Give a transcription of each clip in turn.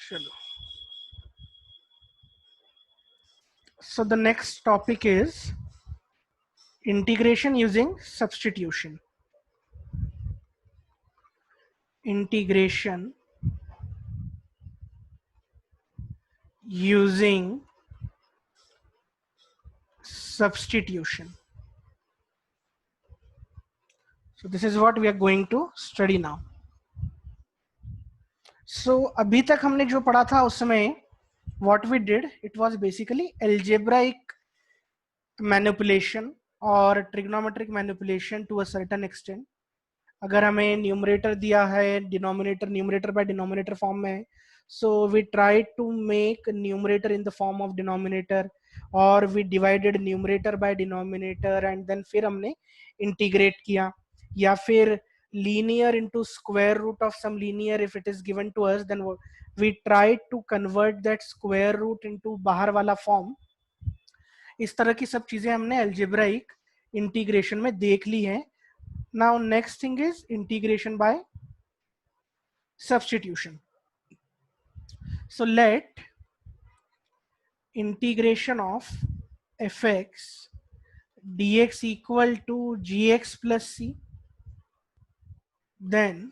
चलो, so the next topic is integration using substitution. Integration using substitution. So this is what we are going to study now. So अभी तक हमने जो पढ़ा था उसमें what we did, it was basically algebraic manipulation और trigonometric manipulation to a certain extent. अगर हमें न्यूमरेटर दिया है, denominator numerator by denominator form में है, so we try to make numerator in the form of denominator, और we divided numerator by denominator and then फिर हमने इंटीग्रेट किया, या फिर linear into square root of some linear if it is given to us, then we try to convert that square root into बाहर वाला form. इस तरह की सब चीजें हमने अलजेब्राइक इंटीग्रेशन में देख ली है. Now next thing is integration by substitution. So let integration of fx dx equal to gx plus c. Then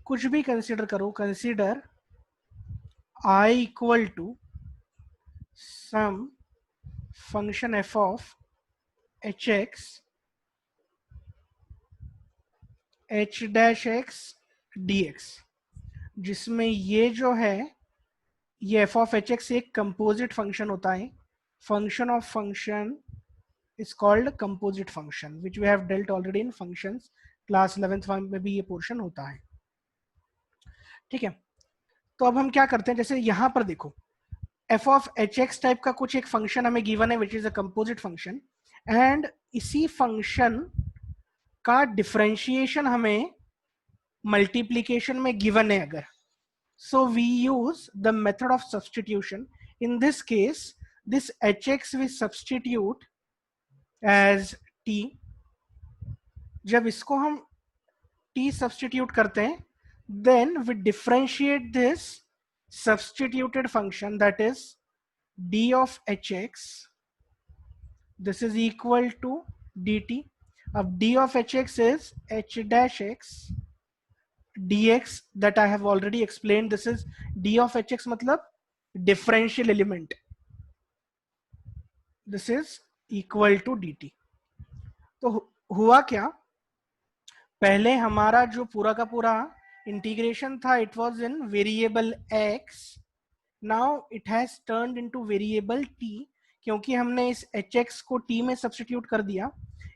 कुछ भी कंसिडर करो, consider I equal to some function f of hx h dash x dx, जिसमें ये जो है ये f of h x एक composite function होता है. Function of function is called composite function which we have dealt already in functions. Class 11th में भी ये पोर्शन होता है. ठीक है, तो अब हम क्या करते हैं, जैसे यहां पर देखो F of h x type का कुछ एक फंक्शन हमें गिवन है which is a composite function, and इसी फंक्शन का डिफरेंशिएशन हमें मल्टीप्लीकेशन में गिवन है अगर, so we use the method of substitution. In this case this hx we substitute as t. जब इसको हम t substitute करते हैं, then we differentiate this substituted function, that is d of hx, this is equal to dt. अब d of hx is h dash x dx that I have already explained. This is d of hx मतलब differential element, this is equal to dt. तो हुआ क्या, पहले हमारा जो पूरा का पूरा इंटीग्रेशन था it was in variable x, now it has turned into variable t, क्योंकि हमने इस hx को t में सब्स्टिट्यूट कर दिया.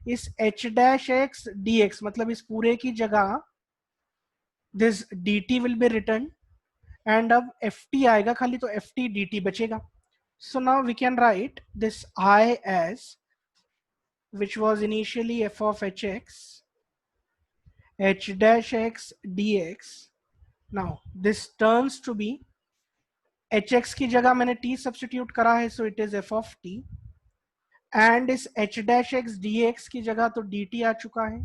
इस h dash x dx मतलब इस पूरे की जगह this dt will be written, and अब ft आएगा खाली, तो ft dt बचेगा. So now we can write this I as, which was initially f of hx h dash x dx. Now this turns to be hx की जगह मैंने t substitute करा है, so it is f of t, and इस h dash x dx की जगह तो dt आ चुका है.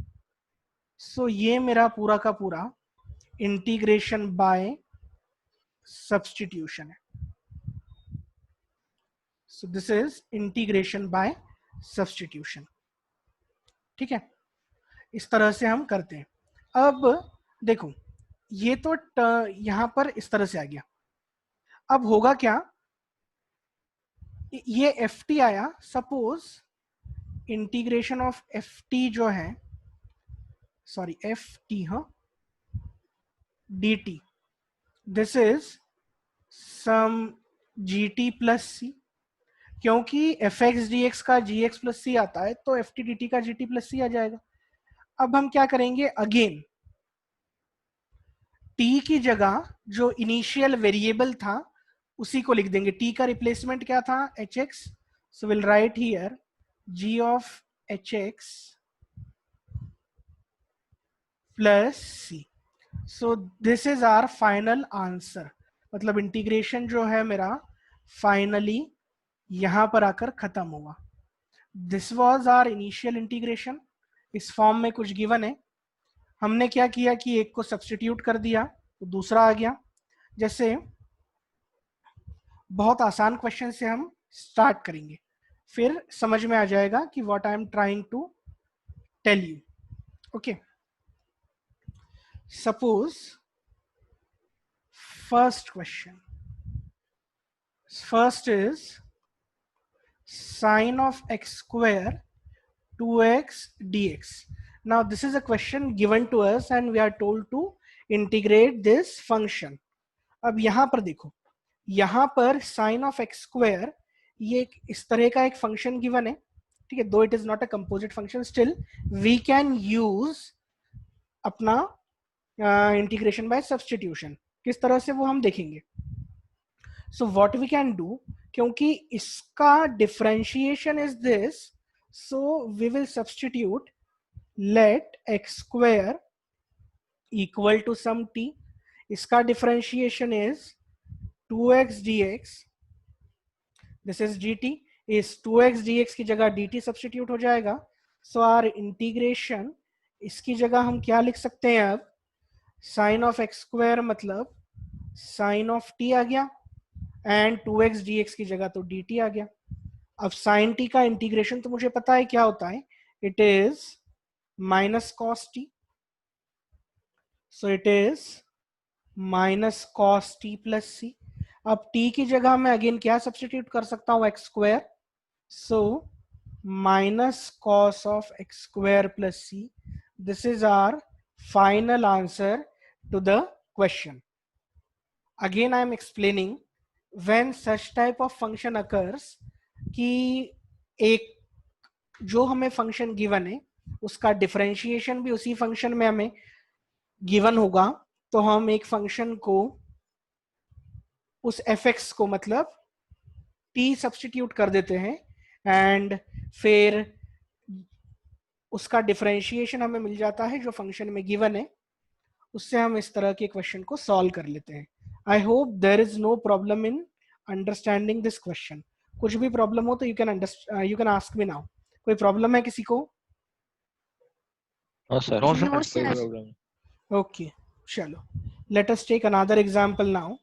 So ये मेरा पूरा का पूरा इंटीग्रेशन बाय सब्स्टिट्यूशन है. सो this is integration by substitution. ठीक है, इस तरह से हम करते हैं. अब देखो ये तो यहां पर इस तरह से आ गया. अब होगा क्या, ये ft आया, सपोज इंटीग्रेशन ऑफ ft जो है, सॉरी ft, हाँ, dt, this is some gt plus c, क्योंकि fx dx का gx plus c आता है तो ft dt का gt plus c आ जाएगा. अब हम क्या करेंगे, अगेन t की जगह जो इनिशियल वेरिएबल था उसी को लिख देंगे. t का रिप्लेसमेंट क्या था, hx, so we'll write here g of hx plus c. So this is our final answer. मतलब इंटीग्रेशन जो है मेरा फाइनली यहां पर आकर खत्म हुआ. This was our initial integration. इस फॉर्म में कुछ गिवन है, हमने क्या किया कि एक को सब्स्टिट्यूट कर दिया, तो दूसरा आ गया। जैसे बहुत आसान क्वेश्चन से हम स्टार्ट करेंगे, फिर समझ में आ जाएगा कि what I am trying to tell you. Okay, suppose first question, first is sin of x square 2x dx. Now this is a question given to us and we are told to integrate this function. अब यहां पर देखो, यहां पर sin of x square ये इस तरह का एक फंक्शन गिवन है, ठीक है, दो it is not a composite function, still we can use अपना इंटीग्रेशन बाय सब्सटीट्यूशन। किस तरह से वो हम देखेंगे। So what we can do, क्योंकि इसका differentiation is this, so we will substitute let x square equal to some t, इसका differentiation is 2x dx, this is dt, इस 2x dx की जगह dt सब्सटीट्यूट हो जाएगा। सो आर इंटीग्रेशन, इसकी जगह हम क्या लिख सकते हैं अब, साइन ऑफ एक्स स्क्वायर मतलब साइन ऑफ t आ गया, एंड 2x dx की जगह तो dt आ गया। अब साइन t का इंटीग्रेशन तो मुझे पता है क्या होता है, it is minus cos t, so it is minus cos t plus c. अब t की जगह मैं अगेन क्या सब्सटीट्यूट कर सकता हूं, x square, so minus cos of x square plus c. This is our final answer to the question. Again I am explaining when such type of function occurs कि एक जो हमें फंक्शन गिवन है उसका differentiation भी उसी function में हमें गिवन होगा, तो हम एक फंक्शन को उस fx को मतलब t सब्सटीट्यूट कर देते हैं एंड फिर उसका डिफरेंशिएशन हमें मिल जाता है जो फंक्शन में गिवन है, उससे हम इस तरह के क्वेश्चन को सॉल्व कर लेते हैं। I hope there is no problem in understanding this question. कुछ भी प्रॉब्लम हो तो you can ask me now. कोई प्रॉब्लम है किसी को? नो सर, No, कोई sir. प्रॉब्लम नहीं। ओके, चलो, let us take another example now.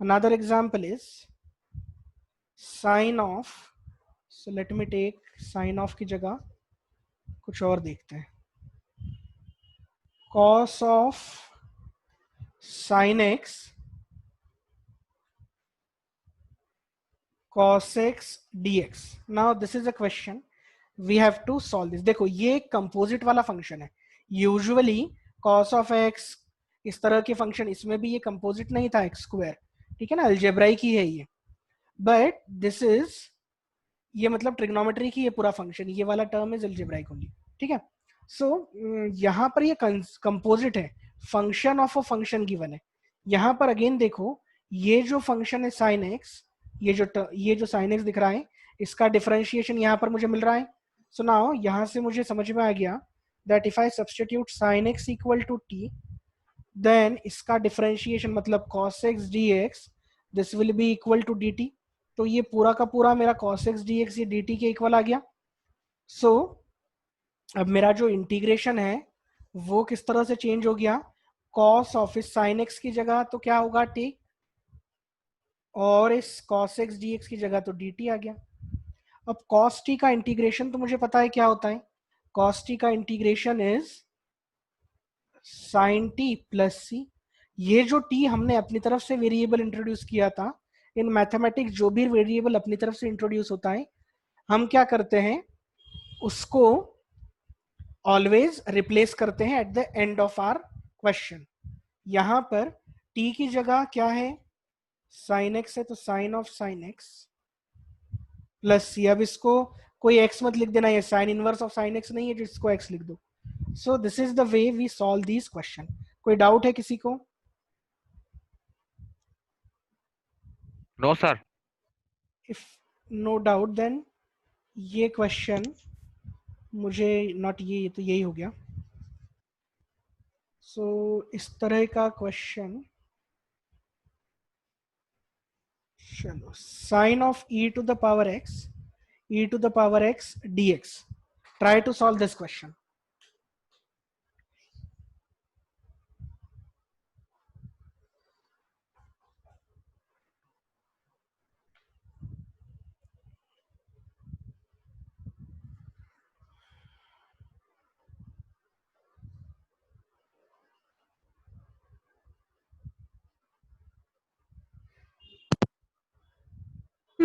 Another example is sine of, so let me take sine of की जगह कुछ और देखते हैं, cos of sine x cos x dx. Now this is a question we have to solve this. देखो ये composite वाला function है, यूजुअली cos of x इस तरह के फंक्शन, इसमें भी ये कंपोजिट नहीं था x स्क्वायर, ठीक है ना, अलजेब्राइक ही है ये, बट दिस इज, ये मतलब ट्रिग्नोमेट्री की ये पूरा फंक्शन, ये वाला टर्म इज अलजेब्राइक ओनली, ठीक है। सो यहाँ पर ये कंपोजिट है, function of a function given है। यहाँ पर अगेन देखो, ये जो फंक्शन है साइन एक्स, ये जो साइन एक्स दिख रहा है, इसका डिफरेंशिएशन यहाँ पर मुझे मिल रहा है। सो नाउ यहाँ से मुझे समझ में आ गया that if I substitute sine x equal to t, then इसका डिफरेंशिएशन मतलब cos x dx, this will be equal to dt। तो ये पूरा का पूरा मेरा cos x dx ये dt के इक्वल आ गया। सो अब मेरा जो इंटीग्रेशन है वो किस तरह से चेंज हो गया, cos ऑफ इस sin x की जगह तो क्या होगा t, और इस cos x dx की जगह तो dt आ गया। अब cos t का इंटीग्रेशन तो मुझे पता है क्या होता है, cos t का integration is sin t plus c. ये जो t हमने अपनी तरफ से वेरिएबल इंट्रोड्यूस किया था, इन मैथमेटिक्स जो भी वेरिएबल अपनी तरफ से इंट्रोड्यूस होता है, हम क्या करते हैं, उसको ऑलवेज रिप्लेस करते हैं at the end of our question. यहां पर t की जगह क्या है, sin x है, तो sin of sin x plus c. अब इसको कोई x मत लिख देना, ये sine inverse of sin x नहीं है जिसको x लिख दो। So this is the way we solve this question. कोई डाउट है किसी को? No, sir. If no doubt then ये क्वेश्चन मुझे नॉट, ये तो यही हो गया। सो इस तरह का क्वेश्चन, चलो, sine of e to the power x dx, try to solve this question.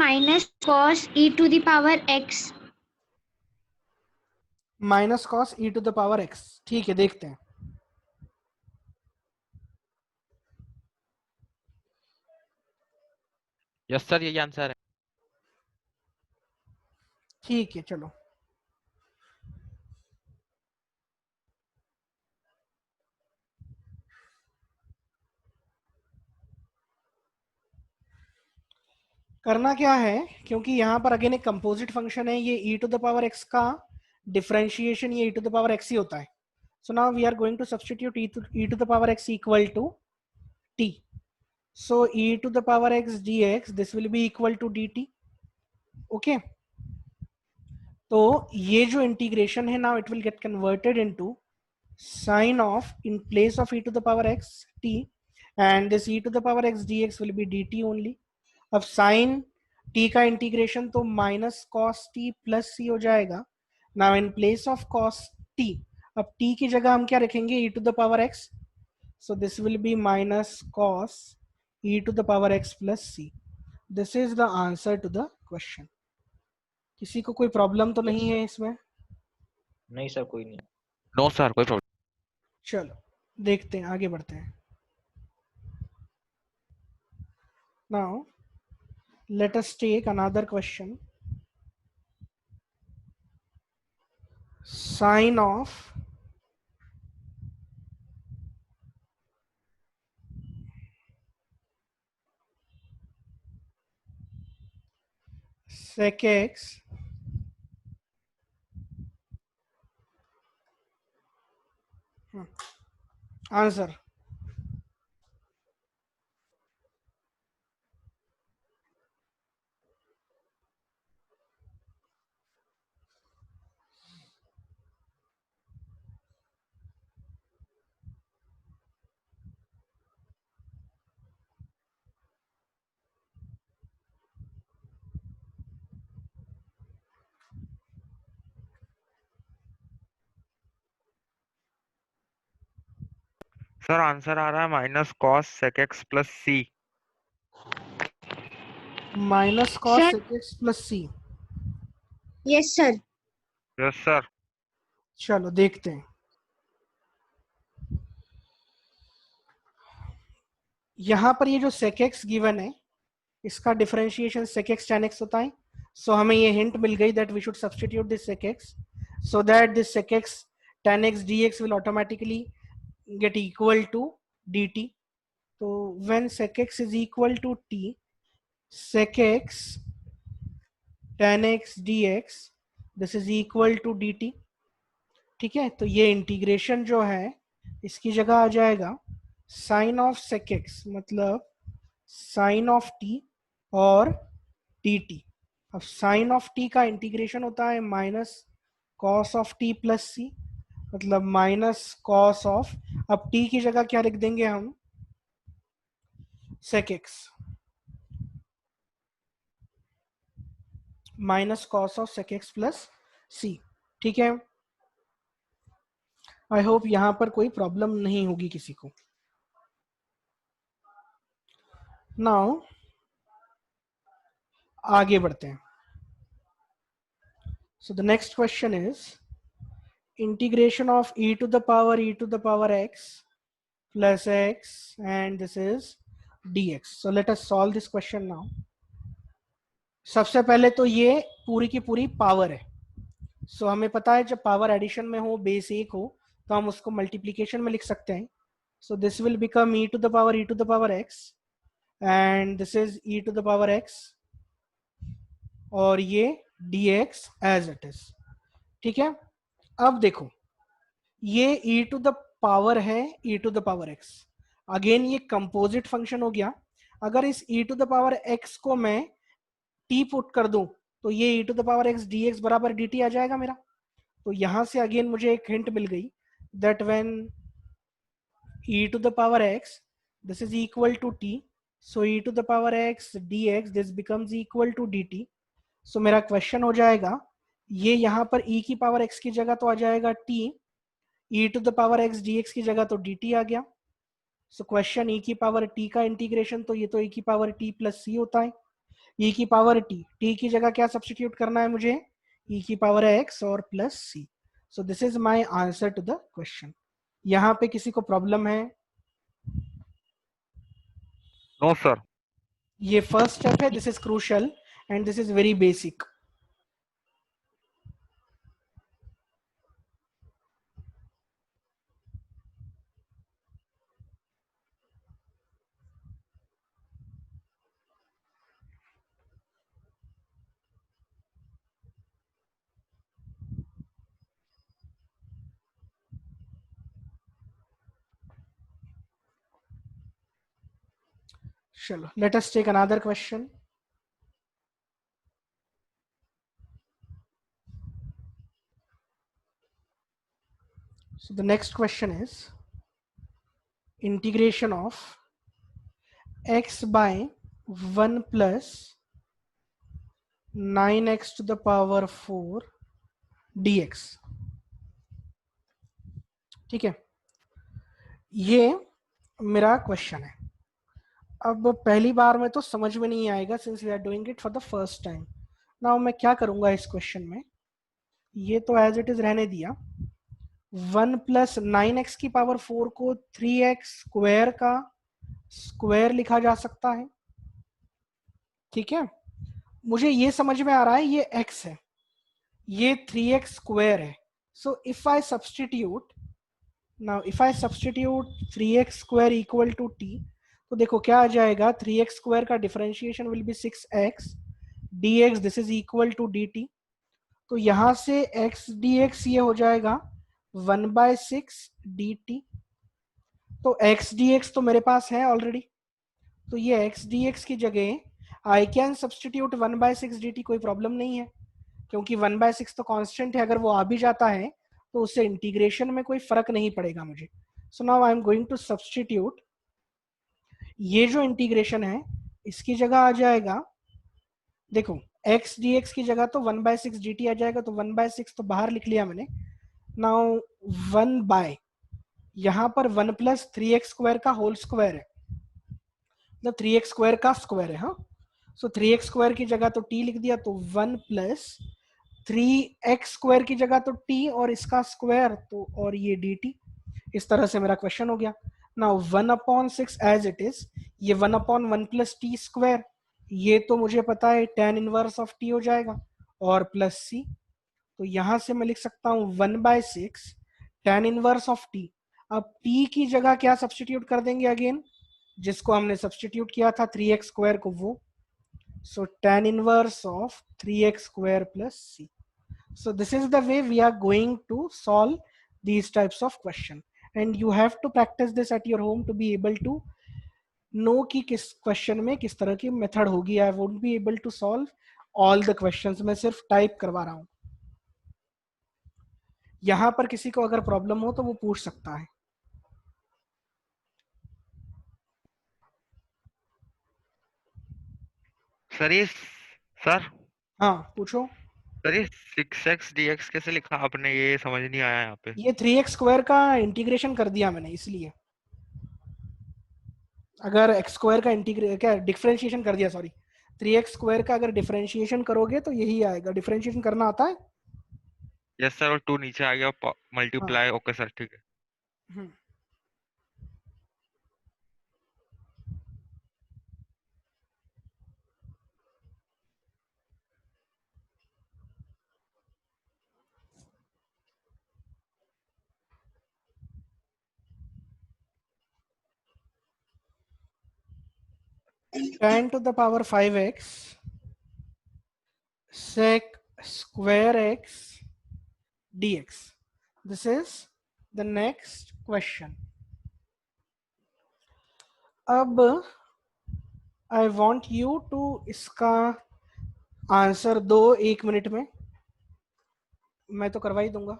minus cos e to the power x. Minus cos e to the power x. ठीक है, देखते हैं। यस सर, यही आंसर है। ठीक है, चलो। करना क्या है, क्योंकि यहाँ पर अगेन एक कंपोजिट फंक्शन है, ये e to the power x का डिफरेंशिएशन ये e to the power x ही होता है। So now we are going to substitute e to the power x equal to t. So e to the power x d x this will be equal to d t. Okay, तो ये जो integration है now it will get converted into sine of in place of e to the power x t, and this e to the power x d x will be d t only. अब sine t का integration तो minus cos t plus c हो जाएगा। Now in place of cos t, अब t की जगह हम क्या रखेंगे, e to the power x. So this will be minus cos e to the power x plus c. This is the answer to the question. किसी को कोई problem तो नहीं है इसमें? नहीं सर, कोई नहीं। नो सर, कोई प्रॉब्लम। चलो देखते हैं, आगे बढ़ते हैं। Now let us take another question. Sine of sec x answer. Sir answer आ रहा है minus cos sec x plus c. Minus cos Sir, sec x plus c. yes sir. Yes sir. चलो देखते हैं। यहां पर ये जो sec x गिवन है, इसका differentiation sec x tan x होता है। सो हमें ये हिंट मिल गई that we should substitute this sec x so that this sec x tan x dx will automatically get equal to dt. तो when sec x is equal to t, sec x tan x dx this is equal to dt। ठीक है, तो ये integration जो है इसकी जगह आ जाएगा साइन ऑफ sec x, मतलब साइन ऑफ t और dt। अब साइन ऑफ t का इंटीग्रेशन होता है minus cos of t plus c, मतलब माइनस कॉस ऑफ, अब t की जगह क्या लिख देंगे हम, sec x minus cos of sec x plus c. ठीक है, आई होप यहां पर कोई प्रॉब्लम नहीं होगी किसी को। नाउ आगे बढ़ते हैं। So the next question is integration of e to the power x plus x, and this is dx. So let us solve this question now. सबसे पहले तो ये पूरी की पूरी पावर है। सो हमें पता है जब पावर एडिशन में हो, बेस एक हो, तो हम उसको मल्टीप्लीकेशन में लिख सकते हैं। सो this will become e to the power x, and this is e to the power x, और ये dx as it is। ठीक है, अब देखो ये e टू द पावर है e to the power x, again ये कंपोजिट फंक्शन हो गया। अगर इस e to the power x को मैं t पुट कर दूं तो ये e to the power x dx बराबर dt आ जाएगा मेरा। तो यहां से अगेन मुझे एक हिंट मिल गई that when e to the power x this is equal to t, so e to the power x dx this becomes equal to dt। So मेरा क्वेश्चन हो जाएगा, ये यहाँ पर e की पावर x की जगह तो आ जाएगा t, e to the power x dx की जगह तो dt आ गया। सो क्वेश्चन e की पावर t का इंटीग्रेशन, तो ये तो e की पावर t प्लस c होता है। ई की पावर टी की जगह क्या सब्सटीट्यूट करना है मुझे, ई की पावर एक्स और plus c. So this is my answer to the question. यहाँ पे किसी को प्रॉब्लम है? No sir. ये फर्स्ट स्टेप है, this is crucial and this is very basic. चलो, let us take another question. So the next question is integration of x by 1 plus 9x to the power 4 dx. ठीक है, ये मेरा question है. अब पहली बार में तो समझ में नहीं आएगा since we are doing it for the first time. Now मैं क्या करूंगा इस क्वेश्चन में, ये तो एज इट इज रहने दिया. 1 प्लस 9x की पावर 4 को 3x स्क्वायर का स्क्वायर लिखा जा सकता है. ठीक है, मुझे ये समझ में आ रहा है ये x है, ये 3x स्क्वायर है. So if I substitute, now if I substitute 3x square equal to t, तो देखो क्या आ जाएगा, 3x स्क्वायर का differentiation will be 6x dx, this is equal to dt. तो यहां से x dx ये हो जाएगा 1/6 dt. तो x dx तो मेरे पास है ऑलरेडी, तो ये x dx की जगह आई कैन सब्सटीट्यूट 1/6 dt. कोई प्रॉब्लम नहीं है क्योंकि 1/6 तो कांस्टेंट है, अगर वो आ भी जाता है तो उससे इंटीग्रेशन में कोई फर्क नहीं पड़ेगा मुझे. So now I am going to substitute. ये जो इंटीग्रेशन है इसकी जगह आ जाएगा, देखो x dx की जगह तो 1/6 dt आ जाएगा, तो 1/6 तो बाहर लिख लिया मैंने. नाउ 1 बाय, यहाँ पर 1 प्लस 3x स्क्वायर का होल स्क्वायर है, मतलब 3x स्क्वायर का स्क्वायर है. हाँ, सो 3x स्क्वायर की जगह तो t लिख दिया, तो 1 प्लस 3x स्क्वायर की जगह तो t और इसका स्क्वायर तो और ये dt. इस तरह से मेरा क्वेश्चन हो गया. नाउ 1/6 एज इट इज, ये 1/1 प्लस टी स्क्वायर, ये तो मुझे पता है tan इनवर्स ऑफ t हो जाएगा, और प्लस c. तो यहां से मैं लिख सकता हूँ 1/6 tan इनवर्स ऑफ t. अब t की जगह क्या सब्सटीट्यूट कर देंगे अगेन, जिसको हमने सब्सटीट्यूट किया था 3x स्क्वायर को, वो. सो tan inverse of 3x square plus c. So this is the way we are going to solve these types of question, and you have to practice this at your home to be able to know कि किस question में किस तरह की method होगी. I won't be able to solve all the questions, मैं सिर्फ type करवा रहा हूँ. यहाँ पर किसी को अगर प्रॉब्लम हो तो वो पूछ सकता है. सर ये सर हाँ पूछो. सर ये 6x dx कैसे लिखा आपने, ये समझ नहीं आया यहाँ पे. ये 3x स्क्वायर का इंटीग्रेशन कर दिया मैंने, इसलिए. अगर x स्क्वायर का इंटीग्रेट क्या डिफरेंशिएशन कर दिया, सॉरी, 3x स्क्वायर का अगर डिफरेंशिएशन करोगे तो यही आएगा. डिफरेंशिएशन करना आता है? यस सर, और 2 नीचे आ गया, हाँ. मल्टीप्लाई. ओके सर, ठीक है. हम्म. tan to the power 5x sec square x dx. This is the next question. अब I want you to इसका आंसर दो 1 मिनट में, मैं तो करवा ही दूंगा.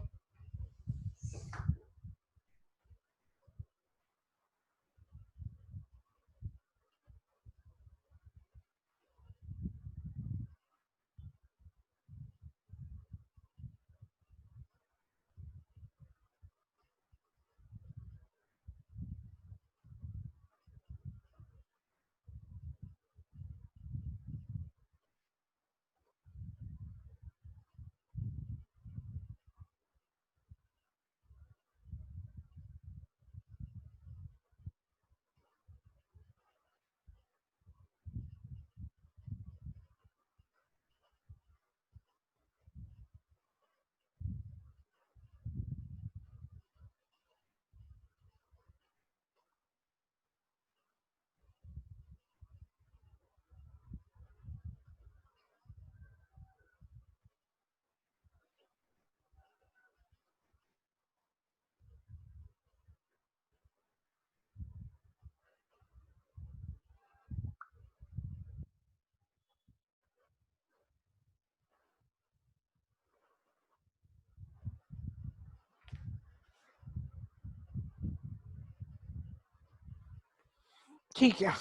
ठीक है,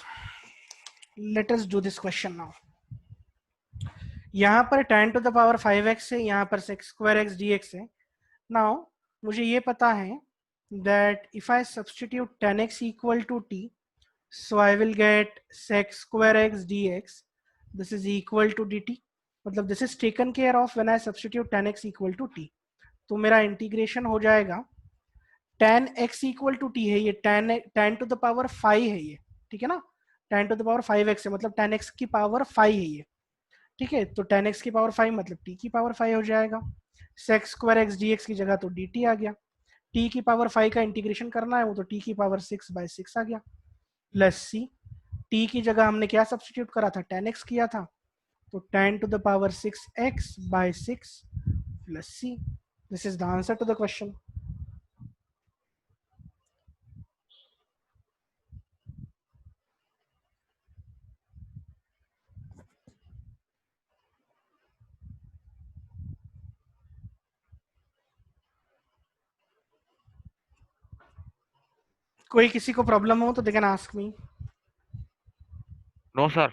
let us do this question now. यहाँ पर tan to the power 5x है, यहाँ पर sec square x dx है। नाउ मुझे ये पता है that if I substitute tan x equal to t, so I will get sec square x dx, this is equal to dt, मतलब this is taken care of when I substitute tan x equal to t। तो मेरा integration हो जाएगा tan x equal to t है, ये tan to the power 5 है ये, ठीक है ना, tan to the power 5x है, मतलब tan x की पावर 5 है ये, ठीक है। तो tan x की पावर 5 मतलब t की पावर 5 हो जाएगा। sec स्क्वायर x dx की जगह तो dt आ गया, t की पावर 5 का इंटीग्रेशन करना है वो तो t की पावर 6/6 आ गया, प्लस c, t की जगह हमने क्या सब्स्टिट्यूट करा था, tan x किया था, तो tan to the power 6x/6 plus c। This is the answer to the question. कोई किसी को प्रॉब्लम हो तो they can ask me. No sir.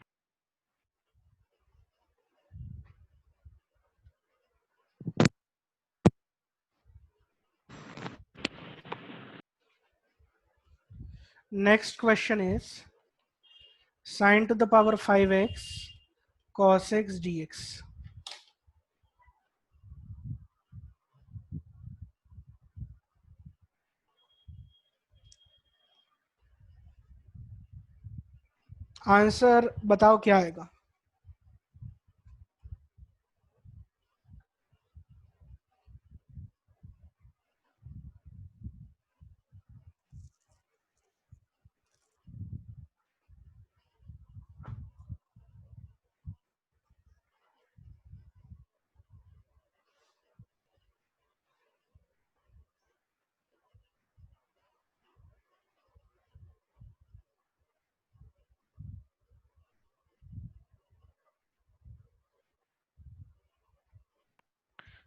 Next question is sin to the power 5x cos x dx। Answer बताओ क्या आएगा।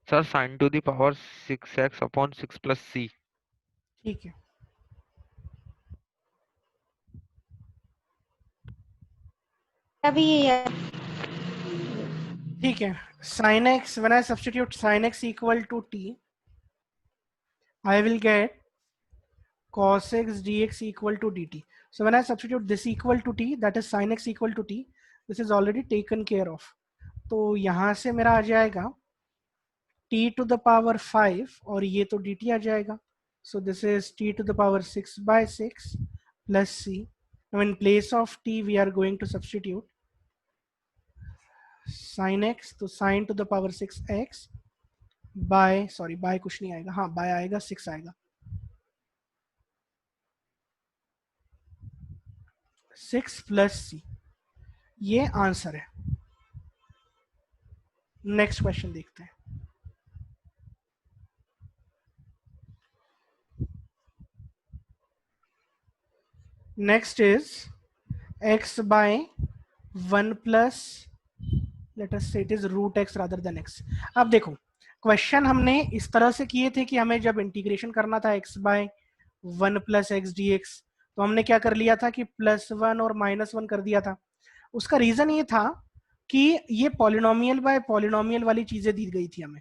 Sir sin to the power 6x upon 6 plus c। ठीक है, अभी ये ठीक है। sin x, when I substitute sin x equal to t, I will get cos x dx equal to dt। So when I substitute this equal to t, that is sin x equal to t, this is already taken care of। तो यहाँ से मेरा आ जाएगा t to the power 5 और ये तो dt आ जाएगा। So this is t to the power 6/6 plus c। Now in place of t we are going to substitute sin x, तो sin to the power 6x by, sorry by कुछ नहीं आएगा, हाँ बाय आएगा, 6 आएगा, 6 plus c, ये answer है। Next question देखते हैं। Next is x by 1 plus, let us say it is root x rather than x। अब देखो क्वेश्चन हमने इस तरह से किए थे कि हमें जब इंटीग्रेशन करना था x by 1 plus x dx, तो हमने क्या कर लिया था कि +1 और -1 कर दिया था। उसका रीजन ये था कि ये पॉलिनोमियल बाय पॉलिनोमियल वाली चीजें दी गई थी हमें।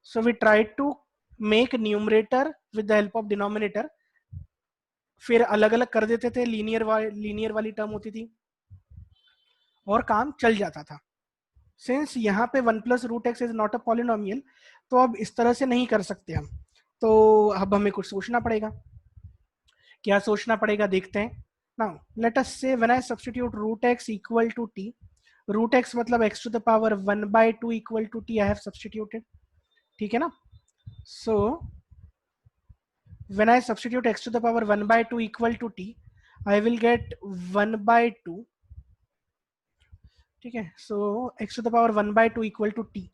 So we tried to make numerator with the help of denominator, फिर अलग अलग कर देते थे, लीनियर वाली टर्म होती थी और काम चल जाता था। सिंस यहाँ पे 1 plus root x is not a polynomial, तो अब इस तरह से नहीं कर सकते हम, तो अब हमें कुछ सोचना पड़ेगा। क्या सोचना पड़ेगा देखते हैं। Now let us say when I substitute root x equal to t, root x मतलब x to the power 1/2 equal to t I have substituted, ठीक है ना। सो when I substitute x to the power 1/2 equal to t, I will get 1/2, ठीक है। सो x to the power 1/2 equal to t,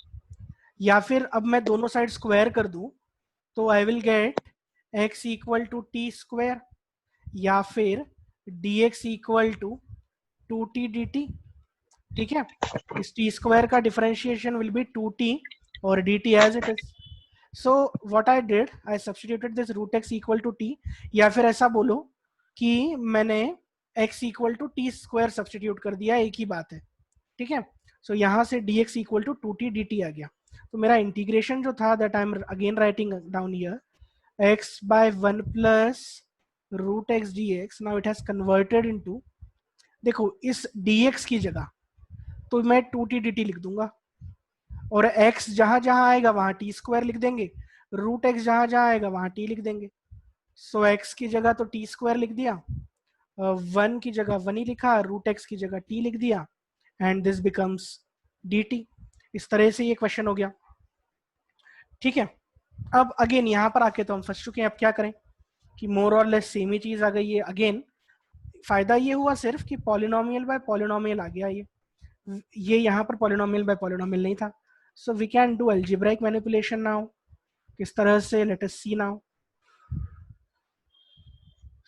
या फिर अब मैं दोनों साइड स्क्वायर कर दूं तो I will get x equal to t square, या फिर dx equal to 2t dt, ठीक है। इस t स्क्वायर का डिफरेंशिएशन विल बी 2t और dt as it is. So what I did, I substituted this root x equal to t, या फिर ऐसा बोलो कि मैंने x equal to T square substitute कर दिया, एक ही बात है, ठीक है। सो यहाँ से dx equal to 2t dt आ गया। तो मेरा इंटीग्रेशन जो था, that I am again writing down here, x by 1 plus root x dx, now it has converted into, देखो इस dx की जगह तो मैं 2t dt लिख दूंगा, और x जहां जहां आएगा वहां t स्क्वायर लिख देंगे, रूट x जहां जहां आएगा वहां t लिख देंगे। सो x की जगह तो t स्क्वायर लिख दिया, 1 की जगह 1 ही लिखा, रूट x की जगह t लिख दिया, एंड दिस बिकम्स dt। इस तरह से ये क्वेश्चन हो गया, ठीक है। अब अगेन यहाँ पर आके तो हम फंस चुके हैं, अब क्या करें कि मोर और लेस सेम ही चीज आ गई है। अगेन फायदा ये हुआ सिर्फ कि पॉलिनोमियल बाय पॉलिनोमियल आ गया, ये यहाँ पर पॉलिनोमियल बाय पॉलिनोमियल नहीं था। So we can do algebraic manipulation now. किस तरह से, लेट अस सी नाउ।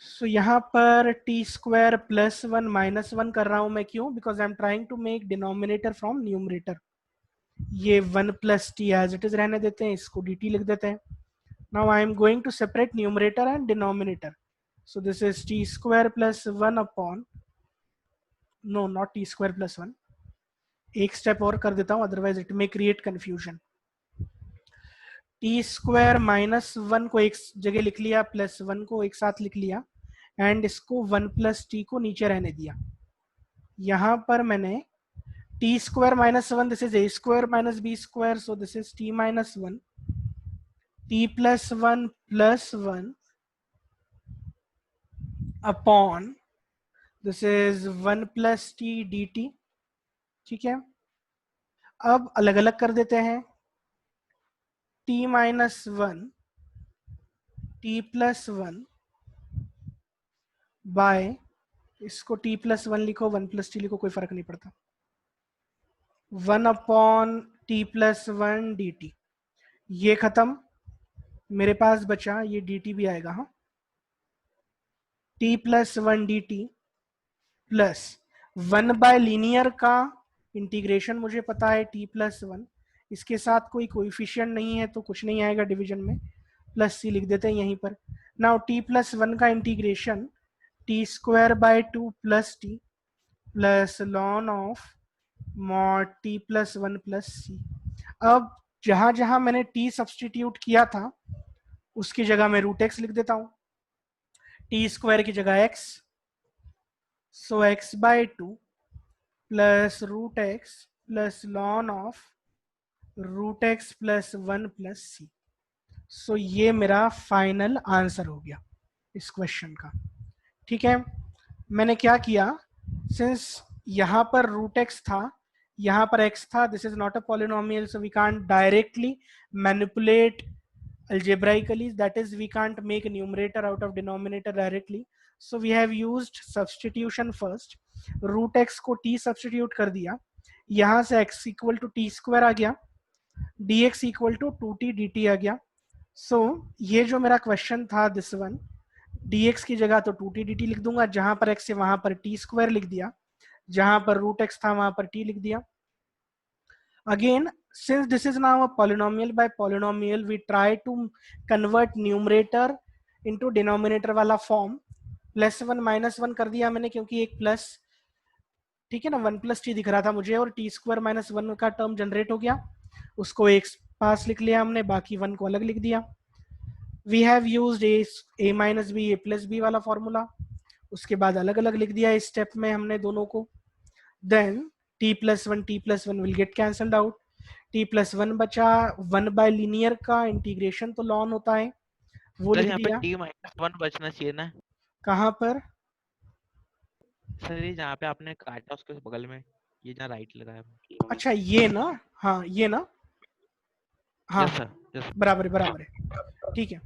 सो यहाँ पर टी स्क्वायर प्लस 1 माइनस 1 कर रहा हूं मैं, क्यों? Because I am trying to make denominator from numerator. ये 1 plus T as it is रहने देते हैं, इसको dt लिख देते हैं। Now I am going to separate numerator and denominator. So this is t square plus 1 upon, no not t square plus 1, एक step और कर देता हूं, otherwise it may create confusion. T square minus 1 को एक जगह लिख लिया, प्लस 1 को एक साथ लिख लिया, एंड इसको 1 प्लस टी को नीचे रहने दिया। यहां पर मैंने T square minus 1, this is A square minus B square, so this is T minus 1, t plus 1 plus 1 upon, this is 1 plus t dt, ठीक है। अब अलग अलग कर देते हैं, t minus 1 t plus 1 by, इसको t प्लस 1 लिखो, 1 प्लस टी लिखो, कोई फर्क नहीं पड़ता, 1 अपॉन t प्लस 1 dt। ये खत्म, मेरे पास बचा ये dt भी आएगा, हाँ, t plus 1 dt plus 1 bye linear का इंटीग्रेशन मुझे पता है t प्लस 1, इसके साथ कोई कोएफिशिएंट नहीं है तो कुछ नहीं आएगा डिवीजन में, प्लस c लिख देते हैं यहीं पर। नाउ t प्लस 1 का integration t square by 2 plus T plus lawn of mod t plus 1 plus c। अब जहां जहां मैंने t सब्सटीट्यूट किया था उसकी जगह मैं रूट x लिख देता हूं, t स्क्वायर की जगह x, so x by 2 plus root x plus ln of root x plus 1 plus c। so ये मेरा फाइनल आंसर हो गया इस क्वेश्चन का, ठीक है। मैंने क्या किया, सिंस यहाँ पर रूट एक्स था, यहाँ पर x था, this is not a polynomial, so we can't directly manipulate algebraically, that is we can't make a numerator out of denominator directly, so we have used substitution first। Root x को t substitute कर दिया, यहाँ से x equal to T square आ गया, dx equal to 2t dt आ गया। So ये जो मेरा क्वेश्चन था दिस वन, dx की जगह तो 2t dt लिख दूंगा, जहां पर x है वहां पर t स्क्वायर लिख दिया, जहां पर रूट x था वहां पर t लिख दिया। Again, since this is now a polynomial by polynomial, we try to convert numerator into denominator वाला form। प्लस 1 माइनस 1 कर दिया मैंने, क्योंकि एक प्लस, ठीक है ना, 1 प्लस टी दिख रहा था मुझे, और टी स्क्वायर माइनस 1 का टर्म जनरेट हो गया, उसको एक पास लिख लिया हमने, बाकी 1 को अलग लिख दिया। We have used a minus B, A plus B वाला फॉर्मूला, उसके बाद अलग अलग लिख दिया इस स्टेप में हमने दोनों को। Then t plus 1 will get cancelled out, t plus 1 बचा, 1 by linear का इंटीग्रेशन तो लॉन होता है, वो सर लिख यहाँ पे दिया। t माइनस 1 बचना चाहिए ना कहाँ पर? सर, ये जहाँ पे आपने काटा उसके बगल में, ये जहाँ राइट लगाया। अच्छा ये ना, हाँ ये ना, हाँ यस सर, यस। बराबर है बराबर है, ठीक है,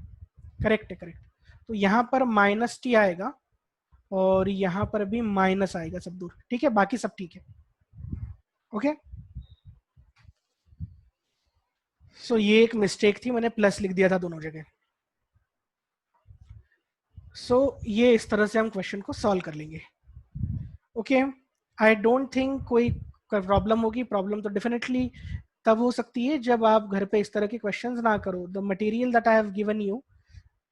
करेक्ट है करेक्ट। तो यहाँ पर माइनस टी आएगा और यहाँ पर भी माइनस आएगा, सब दूर, ठीक है, बाकी सब ठीक है, ओके। सो ये एक मिस्टेक थी, मैंने प्लस लिख दिया था दोनों जगह। सो ये इस तरह से हम क्वेश्चन को सॉल्व कर लेंगे, ओके। आई डोंट थिंक कोई प्रॉब्लम होगी, प्रॉब्लम तो डेफिनेटली तब हो सकती है जब आप घर पे इस तरह के क्वेश्चंस ना करो। The material that I have given you,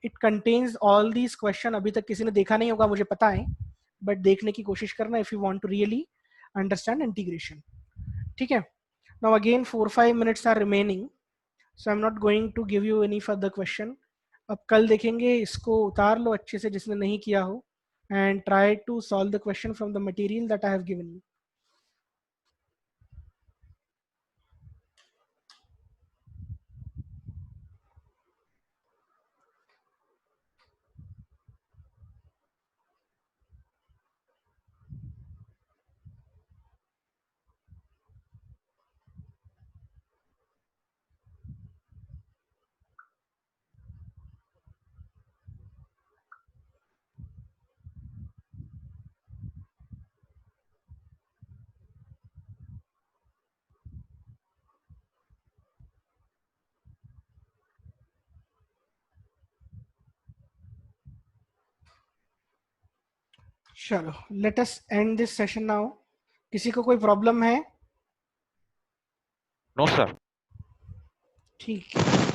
it contains all these question. अभी तक किसी ने देखा नहीं होगा मुझे पता है, बट देखने की कोशिश करना if you want to really understand integration. ठीक है. Now again 4-5 minutes are remaining, so I am not going to give you any further question. अब कल देखेंगे, इसको उतार लो अच्छे से जिसने नहीं किया हो, and try to solve the question from the material that I have given you. चलो, let us end this session now. किसी को कोई प्रॉब्लम है? No sir. ठीक है.